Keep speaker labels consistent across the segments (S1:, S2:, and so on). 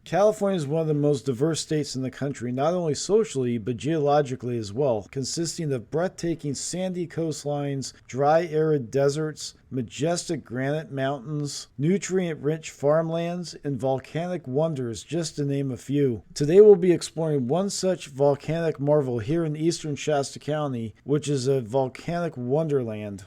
S1: California is one of the most diverse states in the country, not only socially, but geologically as well, consisting of breathtaking sandy coastlines, dry arid deserts, majestic granite mountains, nutrient-rich farmlands, and volcanic wonders, just to name a few. Today we'll be exploring one such volcanic marvel here in eastern Shasta County, which is a volcanic wonderland.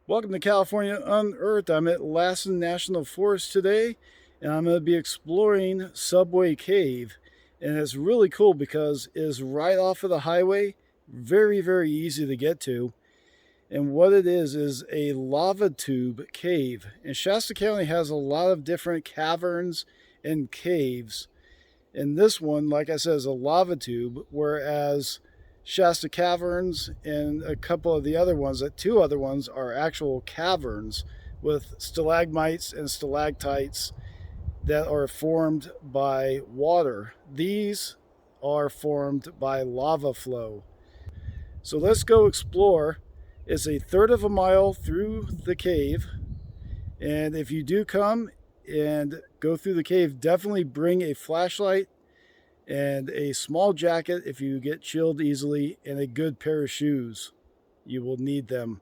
S1: Welcome to California Unearthed. I'm at Lassen National Forest today, and I'm going to be exploring Subway Cave. And it's really cool because it's right off of the highway, very easy to get to. And what it is a lava tube cave. And Shasta County has a lot of different caverns and caves. And this one, like I said, is a lava tube, whereas Shasta Caverns and a couple of the other ones, two other ones, are actual caverns with stalagmites and stalactites that are formed by water. These are formed by lava flow. So let's go explore. It's a third of a mile through the cave, and if you do come and go through the cave, definitely bring a flashlight and a small jacket if you get chilled easily, and a good pair of shoes. You will need them.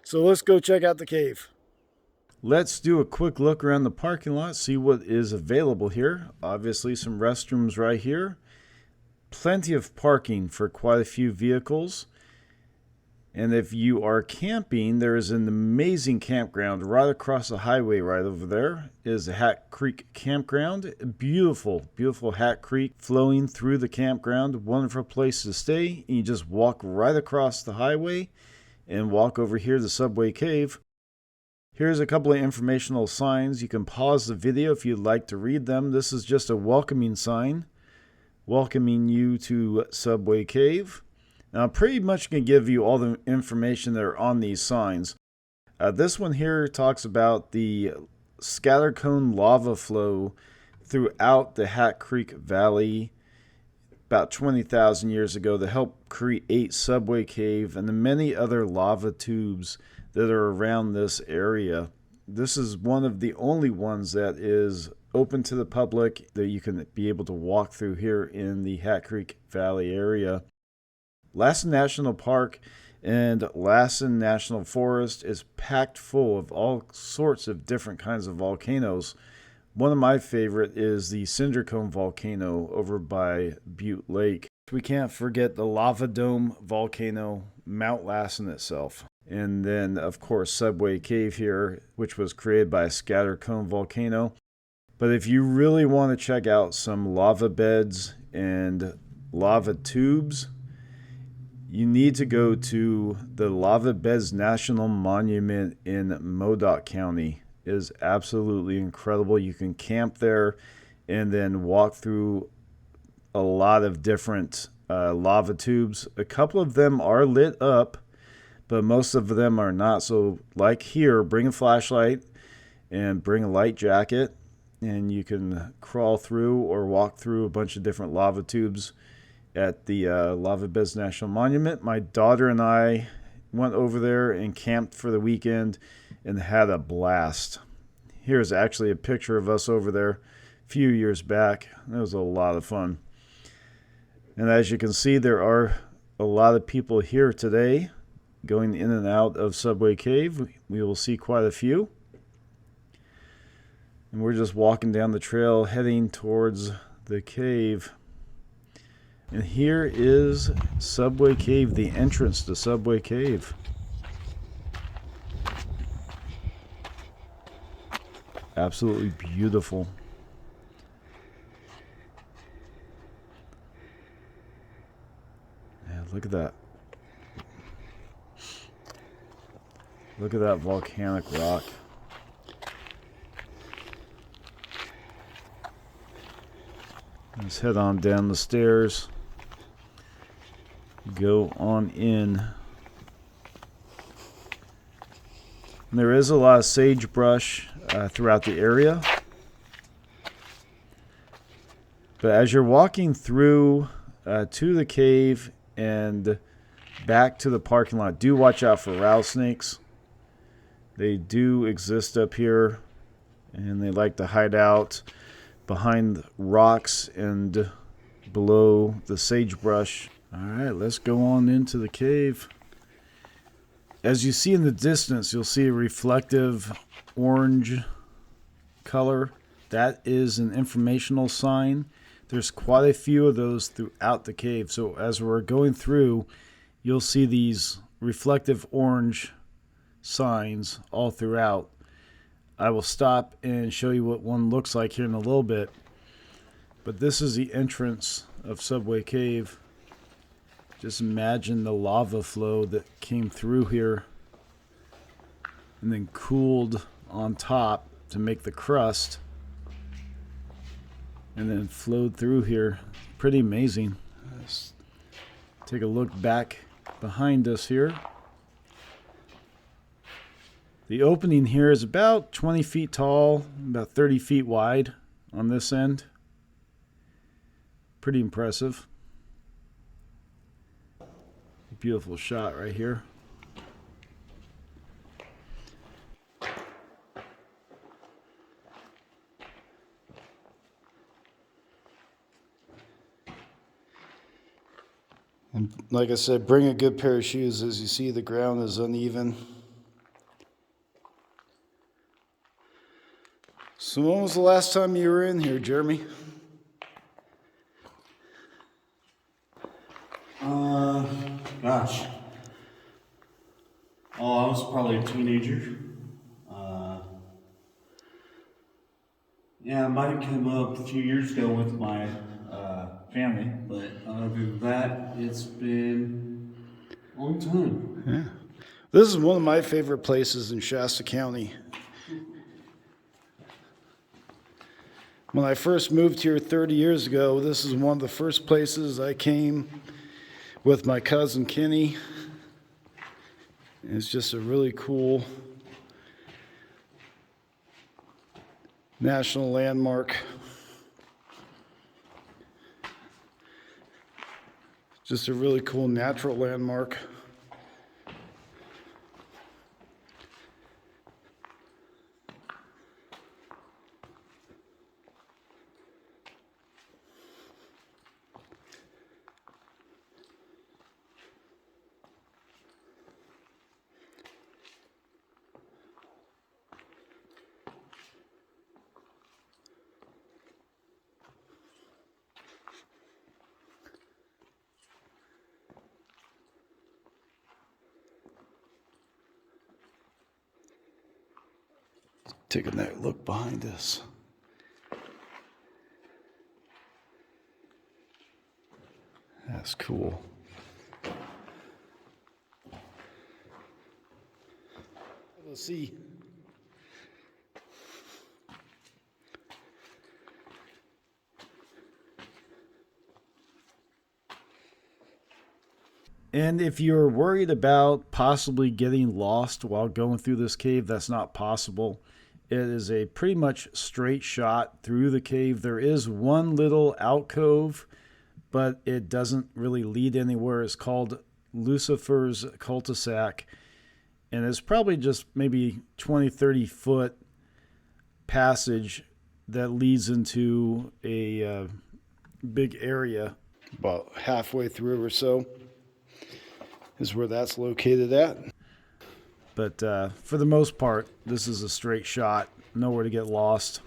S1: So let's go check out the cave. Let's do a quick look around the parking lot, see what is available here. Obviously some restrooms right here. Plenty of parking for quite a few vehicles. And if you are camping, there is an amazing campground right across the highway right over there. It is the Hat Creek Campground. Beautiful Hat Creek flowing through the campground. Wonderful place to stay. And you just walk right across the highway and walk over here to Subway Cave. Here's a couple of informational signs. You can pause the video if you'd like to read them. This is just a welcoming sign, welcoming you to Subway Cave. Now, I'm pretty much going to give you all the information that are on these signs. This one here talks about the scatter cone lava flow throughout the Hat Creek Valley about 20,000 years ago to help create Subway Cave and the many other lava tubes that are around this area. This is one of the only ones that is open to the public that you can be able to walk through here in the Hat Creek Valley area. Lassen National Park and Lassen National Forest is packed full of all sorts of different kinds of volcanoes. One of my favorite is the Cinder Cone volcano over by Butte Lake. We can't forget the Lava Dome volcano, Mount Lassen itself. And then, of course, Subway Cave here, which was created by a scatter cone volcano. But if you really want to check out some lava beds and lava tubes, you need to go to the Lava Beds National Monument in Modoc County. It is absolutely incredible. You can camp there and then walk through a lot of different lava tubes. A couple of them are lit up, but most of them are not. So like here, bring a flashlight and bring a light jacket, and you can crawl through or walk through a bunch of different lava tubes at the Lava Beds National Monument. My daughter and I went over there and camped for the weekend and had a blast. Here's actually a picture of us over there a few years back. It was a lot of fun. And as you can see, there are a lot of people here today going in and out of Subway Cave. We will see quite a few. And we're just walking down the trail heading towards the cave. And here is Subway Cave, the entrance to Subway Cave. Absolutely beautiful. Yeah, look at that. Look at that volcanic rock. Let's head on down the stairs. Go on in. And there is a lot of sagebrush throughout the area. But as you're walking through to the cave and back to the parking lot, do watch out for rattlesnakes. They do exist up here, and they like to hide out behind rocks and below the sagebrush. All right, let's go on into the cave. As you see in the distance, you'll see a reflective orange color. That is an informational sign. There's quite a few of those throughout the cave. So as we're going through, you'll see these reflective orange signs all throughout. I will stop and show you what one looks like here in a little bit. But this is the entrance of Subway Cave. Just imagine the lava flow that came through here and then cooled on top to make the crust and then flowed through here. Pretty amazing. Let's take a look back behind us here. The opening here is about 20 feet tall, about 30 feet wide on this end. Pretty impressive. Beautiful shot right here. And like I said, bring a good pair of shoes. As you see, the ground is uneven. So when was the last time you were in here, Jeremy?
S2: Gosh. Oh, I was probably a teenager. Yeah, I might have come up a few years ago with my family, but other than that, it's been a long time.
S1: Yeah. This is one of my favorite places in Shasta County. When I first moved here 30 years ago, this is one of the first places I came with my cousin Kenny. It's just a really cool national landmark. Just a really cool natural landmark. Taking that look behind us. That's cool. Let's see. And if you're worried about possibly getting lost while going through this cave, that's not possible. It is a pretty much straight shot through the cave. There is one little alcove, but it doesn't really lead anywhere. It's called Lucifer's cul-de-sac, and it's probably just maybe 20-30 foot passage that leads into a big area. About halfway through or so is where that's located at. But for the most part, this is a straight shot. Nowhere to get lost.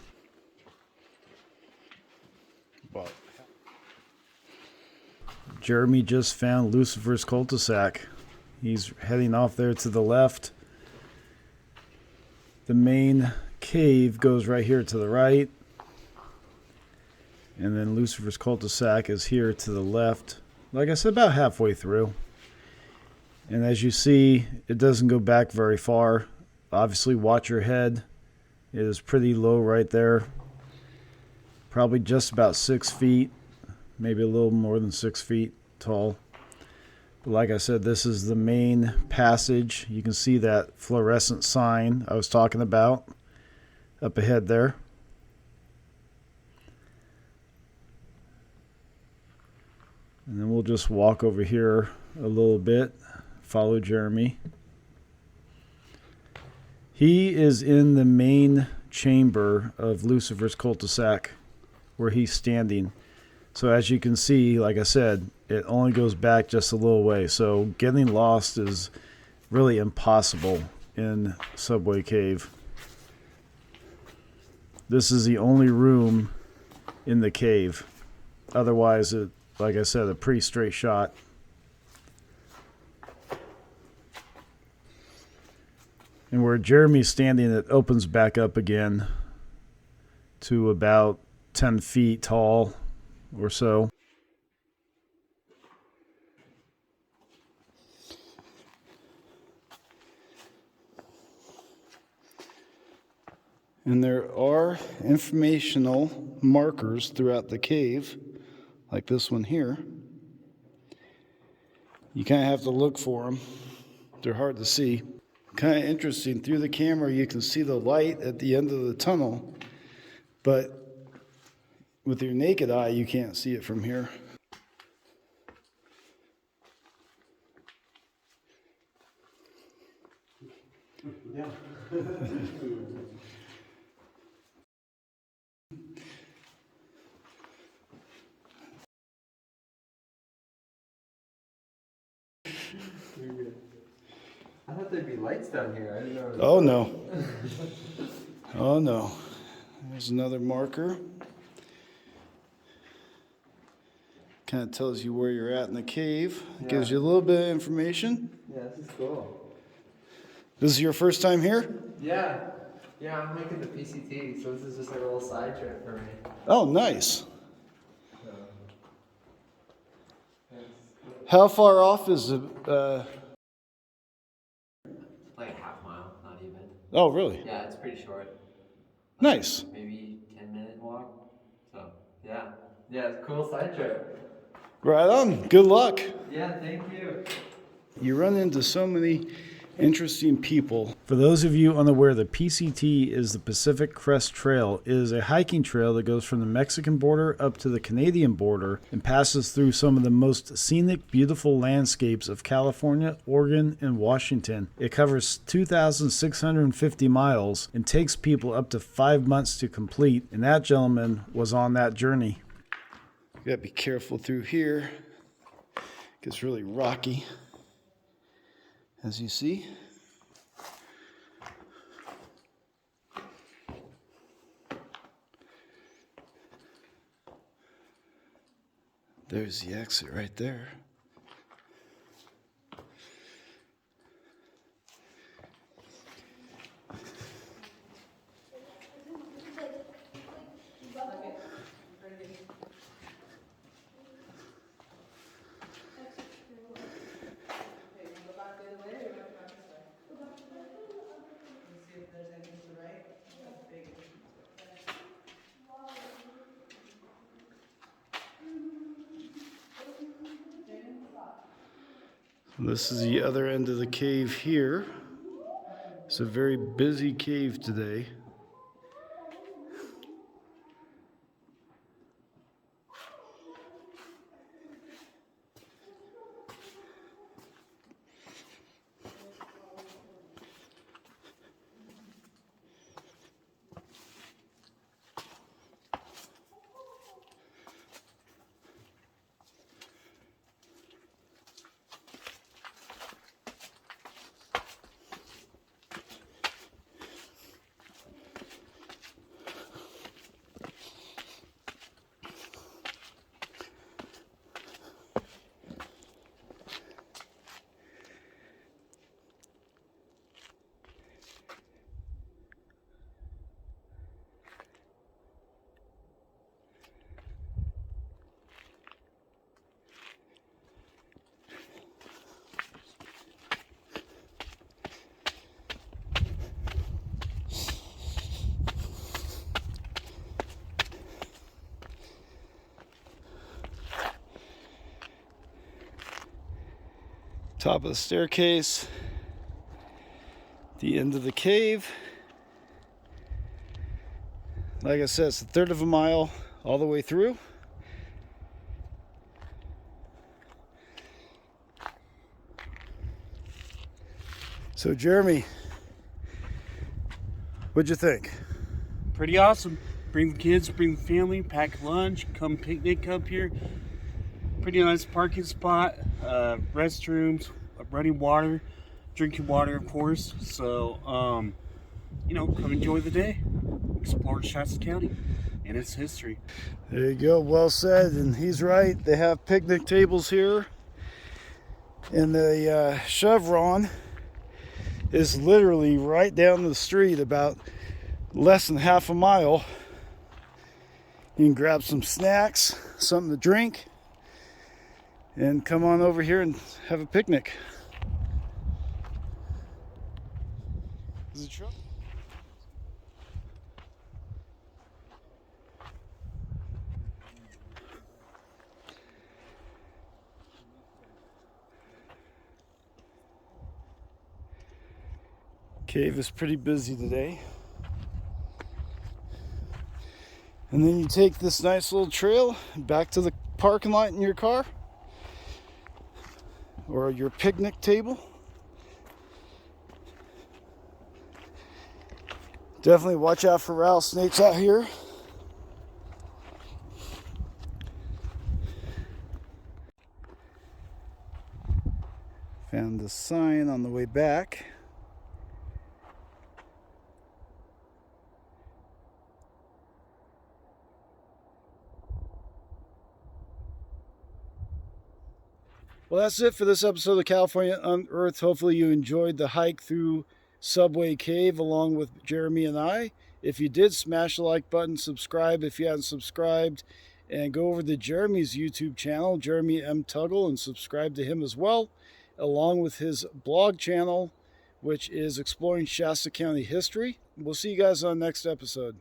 S1: But Jeremy just found Lucifer's cul-de-sac. He's heading off there to the left. The main cave goes right here to the right. And then Lucifer's cul-de-sac is here to the left. Like I said, about halfway through. And as you see, it doesn't go back very far. Obviously, watch your head. It is pretty low right there. Probably just about 6 feet, maybe a little more than 6 feet tall. But like I said, this is the main passage. You can see that fluorescent sign I was talking about up ahead there. And then we'll just walk over here a little bit, follow Jeremy. He is in the main chamber of Lucifer's cul-de-sac where he's standing. So as you can see, like I said, it only goes back just a little way. So getting lost is really impossible in Subway Cave. This is the only room in the cave. Otherwise, it, like I said, a pretty straight shot. And where Jeremy's standing, it opens back up again to about 10 feet tall or so. And there are informational markers throughout the cave, like this one here. You kind of have to look for them. They're hard to see. Kind of interesting. Through the camera, you can see the light at the end of the tunnel, but with your naked eye, you can't see it from here.
S2: Yeah.
S3: I thought there'd be lights down here. I didn't know.
S1: Oh no. Oh no. There's another marker. Kind of tells you where you're at in the cave.
S3: Yeah.
S1: Gives you a little bit of information.
S3: Yeah, this is cool.
S1: This is your first time here?
S3: Yeah. Yeah, I'm making the PCT, so this is just like a little side trip for me.
S1: Oh, nice.
S3: So,
S1: How far off is the...
S3: like a half mile, not even.
S1: Oh, really?
S3: Yeah, it's pretty short.
S1: Nice.
S3: Maybe 10-minute walk. So, yeah. Yeah, it's a cool side trip.
S1: Right on. Good luck.
S3: Yeah, thank you.
S1: You run into so many interesting people. For those of you unaware, the PCT is the Pacific Crest Trail. It is a hiking trail that goes from the Mexican border up to the Canadian border and passes through some of the most scenic, beautiful landscapes of California, Oregon, and Washington. It covers 2,650 miles and takes people up to 5 months to complete, and that gentleman was on that journey. You gotta be careful through here. It gets really rocky, as you see. There's the exit right there. This is the other end of the cave here. It's a very busy cave today. Top of the staircase, the end of the cave. Like I said, it's a third of a mile all the way through. So Jeremy, what'd you think?
S2: Pretty awesome. Bring the kids, bring the family, pack lunch, come picnic up here. Pretty nice parking spot, restrooms, running water, drinking water, of course. So, come enjoy the day. Explore Shasta County and its history.
S1: There you go, well said. And he's right, they have picnic tables here. And the Chevron is literally right down the street, about less than half a mile. You can grab some snacks, something to drink, and come on over here and have a picnic. Is it true? Cave is pretty busy today. And then you take this nice little trail back to the parking lot in your car or your picnic table. Definitely watch out for rattlesnakes out here. Found the sign on the way back. Well, that's it for this episode of California Unearthed. Hopefully you enjoyed the hike through Subway Cave along with Jeremy and I. If you did, smash the like button, subscribe if you haven't subscribed, and go over to Jeremy's YouTube channel, Jeremy M. Tuggle, and subscribe to him as well, along with his blog channel, which is Exploring Shasta County History. We'll see you guys on the next episode.